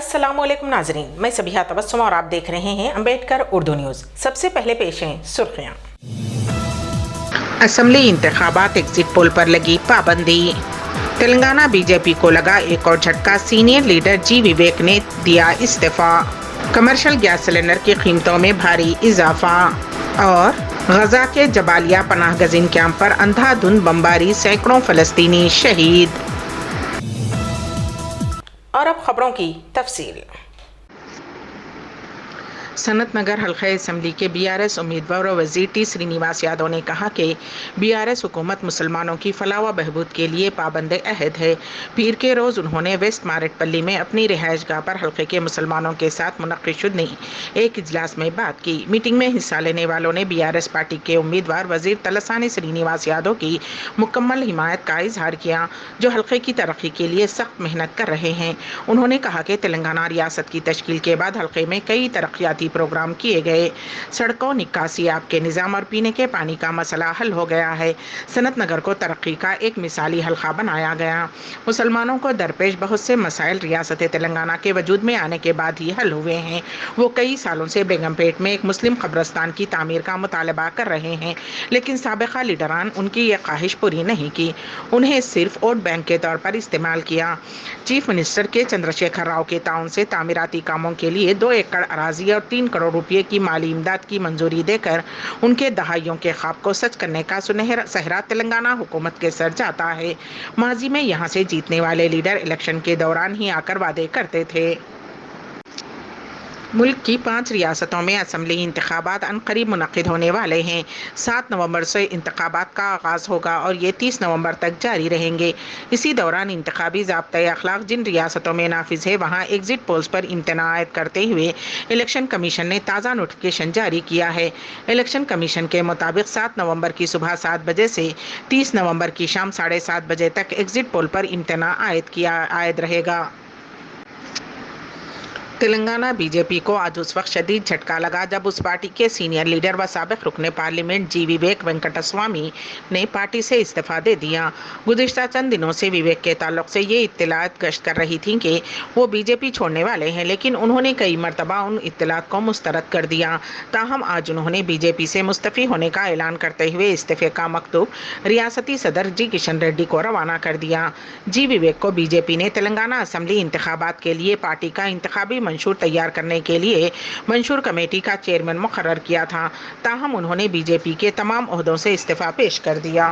अस्सलाम वालेकुम नाजरीन, मैं सबिहा तबस्सुम और आप देख रहे हैं अम्बेडकर उर्दू न्यूज़। सबसे पहले पेश हैं सुर्खियाँ। असम्बली इंतखाबात एग्जिट पोल पर लगी पाबंदी। तेलंगाना बीजेपी को लगा एक और झटका, सीनियर लीडर जी विवेक ने दिया इस्तीफा। कमर्शियल गैस सिलेंडर की कीमतों में भारी इजाफा। और गजा के जबालिया पनाह गजीन कैंप पर अंधाधुंध बमबारी, सैकड़ों फलस्तीनी शहीद। और अब खबरों की तफसील। सनत नगर हल्का असम्बली के बीआरएस उम्मीदवार और वजीर टी श्रीनिवास यादव ने कहा कि बीआरएस हुकूमत मुसलमानों की फलाह व बहबूद के लिए पाबंद अहद है। पीर के रोज़ उन्होंने वेस्ट मारेटपल्ली में अपनी रिहाइशगाह पर हल्के के मुसलमानों के साथ मुनक़्क़िद एक इजलास में बात की। मीटिंग में हिस्सा लेने वालों ने बीआरएस पार्टी के उम्मीदवार वजीर तलसानी श्रीनिवास यादव की मुकम्मल हिमायत का इजहार किया, जो हल्के की तरक्की के लिए सख्त मेहनत कर रहे हैं। उन्होंने कहा कि तेलंगाना रियासत की तश्कील के बाद हल्के में कई तरक्याती प्रोग्राम किए गए। सड़कों, निकासी, आब के निज़ाम और पीने के पानी का मसला हल हो गया है। सनत नगर को तरक्की का एक मिसाली हल्का बनाया गया। मुसलमानों को दरपेश बहुत से मसाइल रियासत तेलंगाना के वजूद में आने के बाद ही हल हुए हैं। वो कई सालों से बेगमपेट में एक मुस्लिम कब्रस्तान की तामीर का मुतालबा कर रहे हैं, लेकिन साबिका लीडरान उनकी ये ख्वाहिश पूरी नहीं की, उन्हें सिर्फ वोट बैंक के तौर पर इस्तेमाल किया। चीफ मिनिस्टर के चंद्रशेखर राव के ताउन से तामीराती कामों के लिए 2 एकड़ अराजी और 3 करोड़ रुपए की माली इमदाद की मंजूरी देकर उनके दहाइयों के ख्वाब को सच करने का सुनहरा सहरा तेलंगाना हुकूमत के सर जाता है। माजी में यहाँ से जीतने वाले लीडर इलेक्शन के दौरान ही आकर वादे करते थे। मुल्क की 5 रियासतों में असम्बली इंतखाबात अनकरीब मुनक़्क़िद होने वाले हैं। 7 नवंबर से इंतखाबात का आगाज़ होगा और ये 30 नवंबर तक जारी रहेंगे। इसी दौरान इंतखाबी ज़ाब्ता अखलाक जिन रियासतों में नाफिज है, वहाँ एग्जिट पोल्स पर इम्तना आयद करते हुए इलेक्शन कमीशन ने ताज़ा नोटिफिकेशन जारी किया है। इलेक्शन कमीशन के मुताबिक 7 नवंबर की सुबह 7 बजे से 30 नवंबर की शाम 7:30 बजे तक एग्जिट पोल पर इम्तना आयद रहेगा। तेलंगाना बीजेपी को आज उस वक्त शदीद झटका लगा जब उस पार्टी के सीनियर लीडर व साबिक रुकने पार्लियामेंट जी विवेक वेंकटस्वामी ने पार्टी से इस्तीफा दे दिया। गुज़िश्ता चंद दिनों से विवेक के ताल्लुक से ये इत्तलात गश्त कर रही थी कि वो बीजेपी छोड़ने वाले हैं, लेकिन उन्होंने कई मरतबा उन इत्तलात को मुस्तरद कर दिया। ताहम आज उन्होंने बीजेपी से मुस्तफ़ी होने का ऐलान करते हुए इस्तीफे का मकतूब रियासती सदर जी किशन रेड्डी को रवाना कर दिया। जी विवेक को बीजेपी ने तेलंगाना असम्बली इंतखाबात के लिए पार्टी का इंतखाबी मंशूर तैयार करने के लिए मंशूर कमेटी का चेयरमैन मुकर्रर किया था। ताहम उन्होंने बीजेपी के तमाम ओहदों से इस्तीफा पेश कर दिया।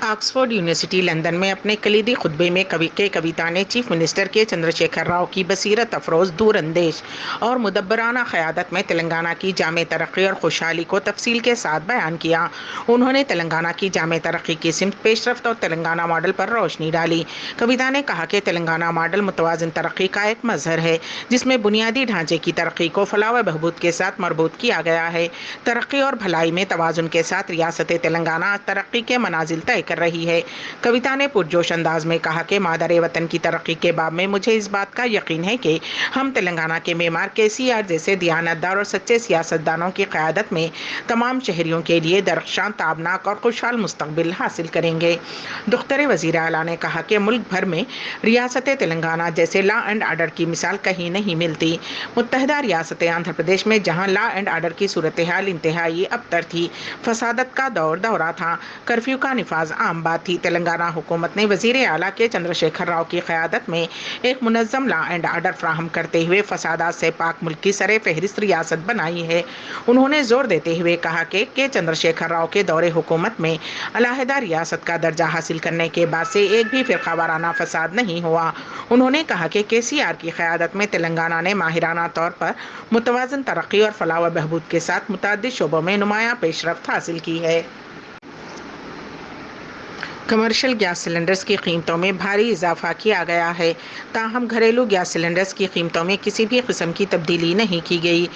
ऑक्सफोर्ड यूनिवर्सिटी लंदन में अपने कलीदी खुतबे में कविता ने चीफ मिनिस्टर के चंद्रशेखर राव की बसीरत अफरोज़, दूरअंदेश और मुदब्बराना क़यादत में तेलंगाना की जामे तरक्की और खुशहाली को तफसील के साथ बयान किया। उन्होंने तेलंगाना की जामे तरक्की की सिमत, पेशरफ्त और तेलंगाना मॉडल पर रोशनी डाली। कविता ने कहा कि तेलंगाना मॉडल मुतवाज़िन तरक्की का एक मज़हर है, जिसमें बुनियादी ढांचे की तरक्की को फलाह व बहबूद के साथ मरबूत किया गया है। तरक्की और भलाई में तवाज़ुन के साथ रियासत तेलंगाना तरक्की के मनाजिल तय कर रही है। कविता ने पुरजोश अंदाज में कहा कि मादरे वतन की तरक्की के बाब में मुझे इस बात का यकीन है कि हम तेलंगाना के मेमार केसीआर जैसे दियानतदार और सच्चे सियासतदानों की क़यादत में तमाम शहरियों के लिए दरख्शां, ताबनाक और खुशहाल मुस्तकबिल हासिल करेंगे। दुख्तर वज़ीर आला ने कहा कि मुल्क भर में रियासत तेलंगाना जैसे लॉ एंड आर्डर की मिसाल कहीं नहीं मिलती। मुत्तहिदा रियासत आंध्र प्रदेश में जहाँ लॉ एंड आर्डर की सूरत हाल इंतहाई अबतर थी, फसादत का दौरा था, कर्फ्यू का निफाज आम बात थी, तेलंगाना हुकूमत ने वज़ीर आला के चंद्रशेखर राव की क़यादत में एक मुनज़्ज़म लॉ एंड आर्डर फ्राहम करते हुए फसादात से पाक मुल्क की सरे फहरिस्त रियासत बनाई है। उन्होंने जोर देते हुए कहा कि चंद्रशेखर राव के दौरे हुकूमत में अलहदा रियासत का दर्जा हासिल करने के बाद से एक भी फ़िरका वाराना फसाद नहीं हुआ। उन्होंने कहा कि केसीआर की क़यादत में तेलंगाना ने माहिराना तौर पर मुतवाज़िन तरक्की और फलाह व बहबूद के साथ मुतअद्दिद शोबों में नुमायाँ पेशरफ्त हासिल की है। कमर्शियल गैस सिलेंडर्स की कीमतों में भारी इजाफा किया गया है। ताहम घरेलू गैस सिलेंडर्स की कीमतों में किसी भी किस्म की तब्दीली नहीं की गई।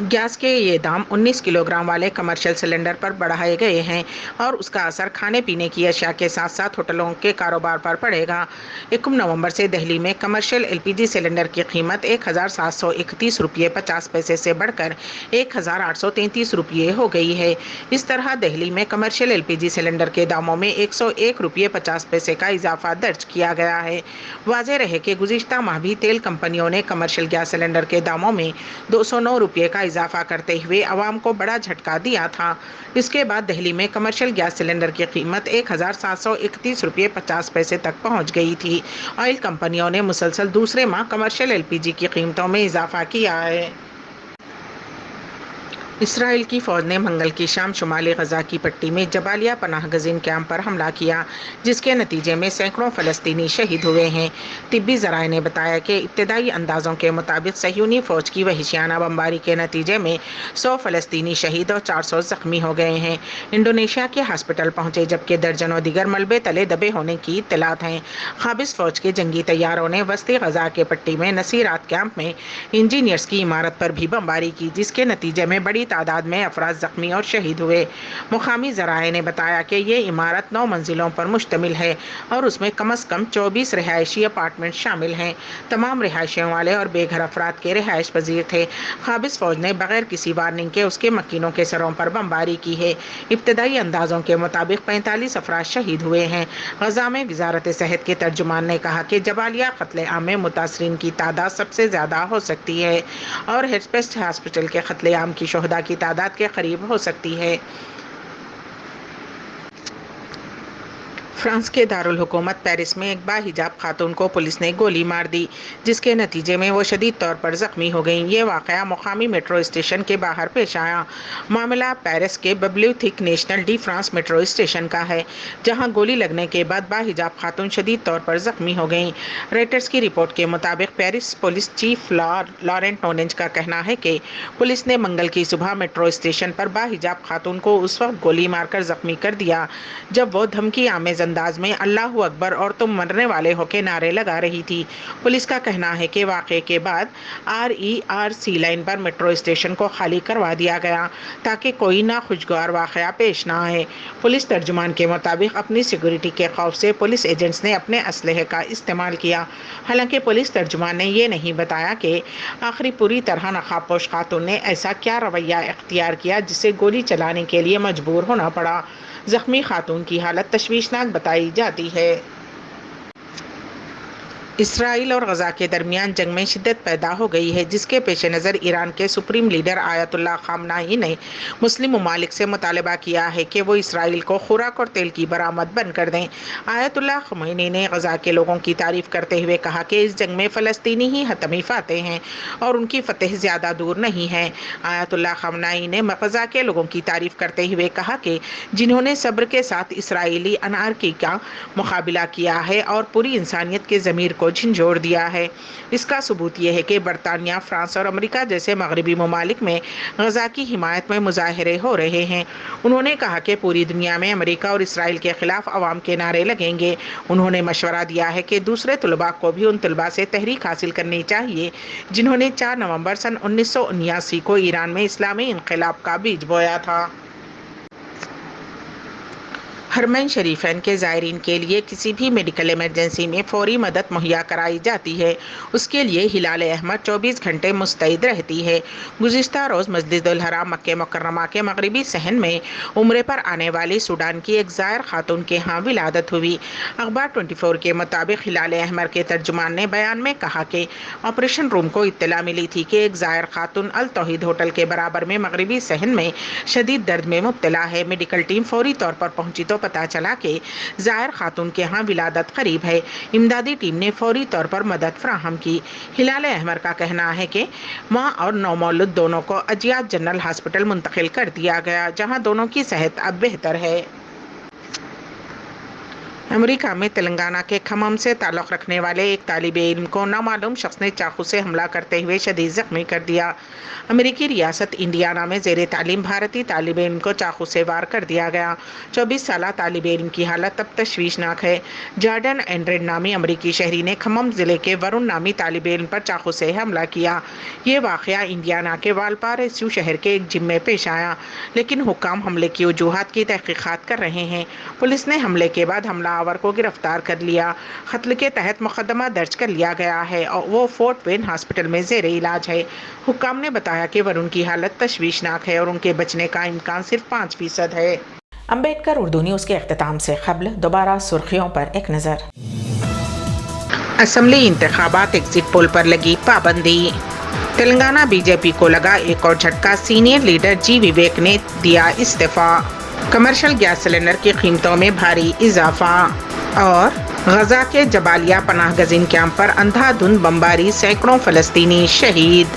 गैस के ये दाम 19 किलोग्राम वाले कमर्शियल सिलेंडर पर बढ़ाए गए हैं और उसका असर खाने पीने की अशिया के साथ साथ होटलों के कारोबार पर पड़ेगा। 1 नवंबर से दिल्ली में कमर्शियल LPG सिलेंडर की कीमत 1731 रुपये 50 पैसे से बढ़कर 1833 रुपये हो गई है। इस तरह दिल्ली में कमर्शियल LPG सिलेंडर के दामों में 101 ₹1.50 का इजाफा दर्ज किया गया है। वाज़ेह रहे कि गुज़िश्ता माह भी तेल कंपनियों ने कमर्शियल गैस सिलेंडर के दामों में ₹209 का इजाफा करते हुए आवाम को बड़ा झटका दिया था। इसके बाद दिल्ली में कमर्शियल गैस सिलेंडर की कीमत ₹1,731.50 तक पहुंच गई थी। ऑयल कंपनियों ने मुसलसल दूसरे माह कमर्शियल एलपीजी की कीमतों में इजाफा किया है। इसराइल की फ़ौज ने मंगल की शाम शुमाली गजा की पट्टी में जबालिया पनाह गज़ीन कैंप पर हमला किया, जिसके नतीजे में सैकड़ों फ़लस्तीनी शहीद हुए हैं। तिब्बी ज़राए ने बताया कि इब्तदाई अंदाज़ों के मुताबिक सह्यूनी फ़ौज की वहशियाना बमबारी के नतीजे में 100 फ़लस्तीनी शहीद और 400 ज़ख्मी हो गए हैं। इंडोनेशिया के हॉस्पिटल पहुंचे, जबकि दर्जनों दिगर मलबे तले दबे होने की इत्तलात हैं। क़ाबिज़ फ़ौज के जंगी तैयारों ने वस्ती गजा के पट्टी में नसीरात कैंप में इंजीनियर्स की इमारत पर भी बमबारी की, जिसके नतीजे में बड़ी तादाद में अफराद जख्मी और शहीद हुए। मुकामी ज़राए ने बताया कि ये इमारत 9 मंजिलों पर मुश्तमिल है और उसमें कम अज़ कम 24 रिहायशी अपार्टमेंट शामिल हैं। तमाम रिहायशियों वाले और बेघर अफराद के रिहाइश पजीर थे। क़ाबिज़ फ़ौज ने बगैर किसी वार्निंग के उसके मकीनों के सरों पर बमबारी की है। इब्तदाई अंदाज़ों के मुताबिक 45 अफराद शहीद हुए हैं। गजा में वज़ारत सेहत के तर्जुमान ने कहा कि जबालिया क़त्ल आम में मुतासरीन की तादाद सबसे ज़्यादा हो सकती है और हेस्पेस्ट हॉस्पिटल के क़त्ल आम की शोहदा की तादाद के करीब हो सकती है। फ्रांस के दारुल हुकूमत पेरिस में एक बाहिजाब खातून को पुलिस ने गोली मार दी, जिसके नतीजे में वो शदीद तौर पर ज़ख्मी हो गई। ये वाक़या मुकामी मेट्रो स्टेशन के बाहर पेश आया। मामला पेरिस के Bibliotheque Nationale de France metro station का है, जहां गोली लगने के बाद बाहिजाब खातून शदीद तौर पर ज़ख्मी हो गई। रॉयटर्स की रिपोर्ट के मुताबिक पेरिस पुलिस चीफ लॉरेंट नोनेज का कहना है कि पुलिस ने मंगल की सुबह मेट्रो स्टेशन पर बाहिजाब खातून को उस वक्त गोली मारकर ज़ख्मी कर दिया जब वो धमकी आमेज़ अंदाज में अल्लाहू अकबर और तुम मरने वाले हो के नारे लगा रही थी। पुलिस का कहना है कि वाक़े के बाद RERC लाइन पर मेट्रो स्टेशन को खाली करवा दिया गया ताकि कोई नाखुशगवार वाक़या पेश ना आए। पुलिस तर्जुमान के मुताबिक अपनी सिक्योरिटी के खौफ से पुलिस एजेंट्स ने अपने असलहे का इस्तेमाल किया। हालांकि पुलिस तर्जुमान ने ये नहीं बताया कि आखिरी पूरी तरह नकाबपोश खातून ने ऐसा क्या रवैया इख्तियार किया जिसे गोली चलाने के लिए मजबूर होना पड़ा। जख्मी खातून की हालत तशवीशनाक बताई जाती है। इसराइल और गजा के दरमियान जंग में शिद्दत पैदा हो गई है, जिसके पेश नज़र ईरान के सुप्रीम लीडर आयतुल्लाह खामनाई ने मुस्लिम ममालिक से मुतालबा किया है कि वो इसराइल को खुराक और तेल की बरामद बंद कर दें। आयतुल्लाह खमैनी ने गजा के लोगों की तारीफ करते हुए कहा कि इस जंग में फ़लस्तीनी ही हतमी फाते हैं और उनकी फतेह ज़्यादा दूर नहीं है। आयतुल्लाह खमनाई ने गजा के लोगों की तारीफ करते हुए कहा कि जिन्होंने सब्र के साथ इसराइली अनारकी का मुकाबला किया है और पूरी इंसानियत के ज़मीर को झंझोड़ दिया है। इसका सबूत यह है कि बरतानिया, फ्रांस और अमेरिका जैसे मगरबी ममालिक में गजा की हिमायत में मुजाहरे हो रहे हैं। उन्होंने कहा कि पूरी दुनिया में अमेरिका और इसराइल के खिलाफ अवाम के नारे लगेंगे। उन्होंने मशवरा दिया है कि दूसरे तलबा को भी उन तलबा से तहरीक हासिल करनी चाहिए जिन्होंने 4 नवंबर सन 1979 को ईरान में इस्लामी इनकलाब का बीज बोया था। हरमैन शरीफैन के ज़ायरीन के लिए किसी भी मेडिकल इमरजेंसी में फौरी मदद मुहैया कराई जाती है। उसके लिए हिलाल अहमद 24 घंटे मुस्तैद रहती है। गुज़िश्ता रोज़ मस्जिदुल हराम मक्के मुकर्रमा के मगरबी सहन में उम्रे पर आने वाली सूडान की एक ज़ायर खातून के यहाँ विलादत हुई। अखबार 24 के मुताबिक हिलाल अहमद के तर्जुमान ने बयान में कहा कि ऑपरेशन रूम को इत्तला मिली थी कि एक ज़ायर खातून अल तौहीद होटल के बराबर में मगरबी सहन में शदीद दर्द में मुब्तला है। मेडिकल टीम फौरी तौर पर पहुंची तो पता चला कि ज़ायर खातून के यहाँ विलादत करीब है। इमदादी टीम ने फौरी तौर पर मदद फराहम की। हिलाल अहमद का कहना है कि माँ और नौमौलूद दोनों को अजियात जनरल हॉस्पिटल मुंतकिल कर दिया गया, जहाँ दोनों की सेहत अब बेहतर है। अमेरिका में तेलंगाना के खम्मम से ताल्लुक़ रखने वाले एक तालिब इल्म को नामालूम शख्स ने चाकू से हमला करते हुए शदीद ज़ख्मी कर दिया। अमेरिकी रियासत इंडियाना में ज़ेरे तालीम भारतीय तालिब इल्म को चाकू से वार कर दिया गया। 24 साला तालिब इल्म की हालत अब तशवीशनाक है। जॉर्डन एंड्रेड नामी अमेरिकी शहरी ने खम्मम ज़िले के वरुण नामी तालिब इल्म पर चाकू से हमला किया। ये वाक़या इंडियाना के वालपाराइसो शहर के एक जिम में पेश आया, लेकिन हुक्काम हमले की वजूहात की तहक़ीक़ात कर रहे हैं। पुलिस ने हमले के बाद हमलावर को गिरफ्तार कर लिया। कत्ल के तहत मुकदमा दर्ज कर लिया गया है और वो फोर्ट वेन हॉस्पिटल में ज़ेरे इलाज है। हुक्काम ने बताया कि वरुण की हालत तशवीशनाक है और उनके बचने का इम्कान सिर्फ 5% है। अम्बेडकर उर्दू न्यूज़ के अख्ताम से कबल दोबारा सुर्खियों पर एक नज़र। असम्बली इंतखाबात एग्जिट पोल पर लगी पाबंदी। तेलंगाना बीजेपी को लगा एक और झटका, सीनियर लीडर जी विवेक ने दिया इस्तीफा। कमर्शियल गैस सिलेंडर की कीमतों में भारी इजाफा। और गजा के जबालिया पनाह गजीन कैंप पर अंधाधुंध बमबारी, सैकड़ों फलस्तीनी शहीद।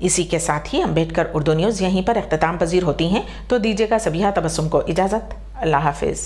इसी के साथ ही अम्बेडकर उर्दू न्यूज़ यहीं पर अख्ताम पजीर होती हैं, तो दीजिएगा सबिहा तबस्सुम को इजाज़त। अल्लाह हाफिज़।